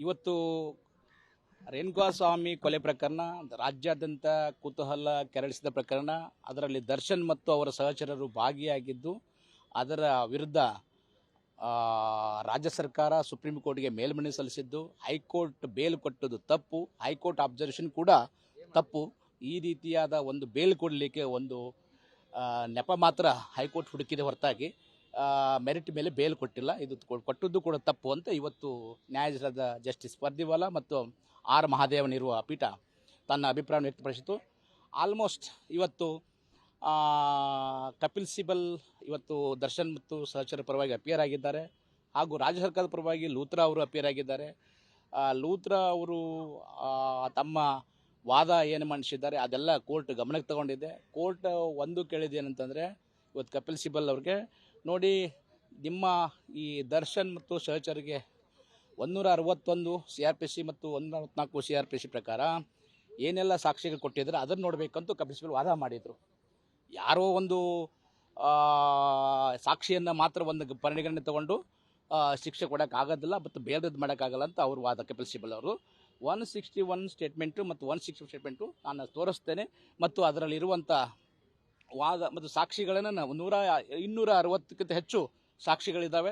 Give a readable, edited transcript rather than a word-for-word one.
ಇವತ್ತು ರೇಣುಕಾಸ್ವಾಮಿ ಕೊಲೆ ಪ್ರಕರಣ ರಾಜ್ಯಾದ್ಯಂತ ಕುತೂಹಲ ಕೆರಳಿಸಿದ ಪ್ರಕರಣ. ಅದರಲ್ಲಿ ದರ್ಶನ್ ಮತ್ತು ಅವರ ಸಹಚರರು ಭಾಗಿಯಾಗಿದ್ದು, ಅದರ ವಿರುದ್ಧ ರಾಜ್ಯ ಸರ್ಕಾರ ಸುಪ್ರೀಂ ಕೋರ್ಟ್ಗೆ ಮೇಲ್ಮನವಿ ಸಲ್ಲಿಸಿದ್ದು, ಹೈಕೋರ್ಟ್ ಬೇಲ್ ಕೊಟ್ಟದ್ದು ತಪ್ಪು, ಹೈಕೋರ್ಟ್ ಅಬ್ಸರ್ವೇಷನ್ ಕೂಡ ತಪ್ಪು. ಈ ರೀತಿಯಾದ ಒಂದು ಬೇಲ್ ಕೊಡಲಿಕ್ಕೆ ಒಂದು ನೆಪ ಮಾತ್ರ ಹೈಕೋರ್ಟ್ ಹುಡುಕಿದೆ ಹೊರತಾಗಿ ಮೆರಿಟ್ ಮೇಲೆ ಬೇಲ್ ಕೊಟ್ಟಿಲ್ಲ. ಇದು ಕೊಟ್ಟದ್ದು ಕೂಡ ತಪ್ಪು ಅಂತ ಇವತ್ತು ನ್ಯಾಯಾಧೀಶರಾದ ಜಸ್ಟಿಸ್ ಪರ್ದಿವಾಲಾ ಮತ್ತು ಆರ್ ಮಹಾದೇವನಿರುವ ಪೀಠ ತನ್ನ ಅಭಿಪ್ರಾಯ ವ್ಯಕ್ತಪಡಿಸಿತು. ಆಲ್ಮೋಸ್ಟ್ ಇವತ್ತು ಕಪಿಲ್ ಸಿಬಲ್ ಇವತ್ತು ದರ್ಶನ್ ಮತ್ತು ಸಹಚರ ಪರವಾಗಿ ಅಪಿಯರ್ ಆಗಿದ್ದಾರೆ, ಹಾಗೂ ರಾಜ್ಯ ಸರ್ಕಾರದ ಪರವಾಗಿ ಲೂತ್ರಾ ಅವರು ಅಪಿಯರ್ ಆಗಿದ್ದಾರೆ. ಲೂತ್ರಾ ಅವರು ತಮ್ಮ ವಾದ ಏನು ಮಂಡಿಸಿದ್ದಾರೆ ಅದೆಲ್ಲ ಕೋರ್ಟ್ ಗಮನಕ್ಕೆ ತಗೊಂಡಿದೆ. ಕೋರ್ಟ್ ಒಂದು ಕೇಳಿದೆ ಏನಂತಂದರೆ, ಇವತ್ತು ಕಪಿಲ್ ಸಿಬಲ್ ಅವ್ರಿಗೆ ನೋಡಿ, ನಿಮ್ಮ ಈ ದರ್ಶನ್ ಮತ್ತು ಸಹಚರಿಗೆ 161 CRPC ಮತ್ತು 144 CRPC ಪ್ರಕಾರ ಏನೆಲ್ಲ ಸಾಕ್ಷಿಗಳು ಕೊಟ್ಟಿದ್ದಾರೆ ಅದನ್ನು ನೋಡಬೇಕಂತೂ ಕಪಿಲ್ ಸಿಬಲ್ ವಾದ ಮಾಡಿದರು. ಯಾರೋ ಒಂದು ಸಾಕ್ಷಿಯನ್ನು ಮಾತ್ರ ಒಂದು ಪರಿಗಣನೆ ತಗೊಂಡು ಶಿಕ್ಷೆ ಕೊಡೋಕ್ಕಾಗೋದಿಲ್ಲ ಮತ್ತು ಬೇರೆದು ಮಾಡೋಕ್ಕಾಗಲ್ಲ ಅಂತ ಅವರು ವಾದ. ಕಪಿಲ್ ಸಿಬಲ್ ಅವರು 161 ಸ್ಟೇಟ್ಮೆಂಟು ಮತ್ತು 160 ಸ್ಟೇಟ್ಮೆಂಟು ನಾನು ತೋರಿಸ್ತೇನೆ ಮತ್ತು ಅದರಲ್ಲಿರುವಂಥ ವಾದ ಮತ್ತು ಸಾಕ್ಷಿಗಳನ್ನು 260ಕ್ಕಿಂತ ಹೆಚ್ಚು ಸಾಕ್ಷಿಗಳಿದ್ದಾವೆ.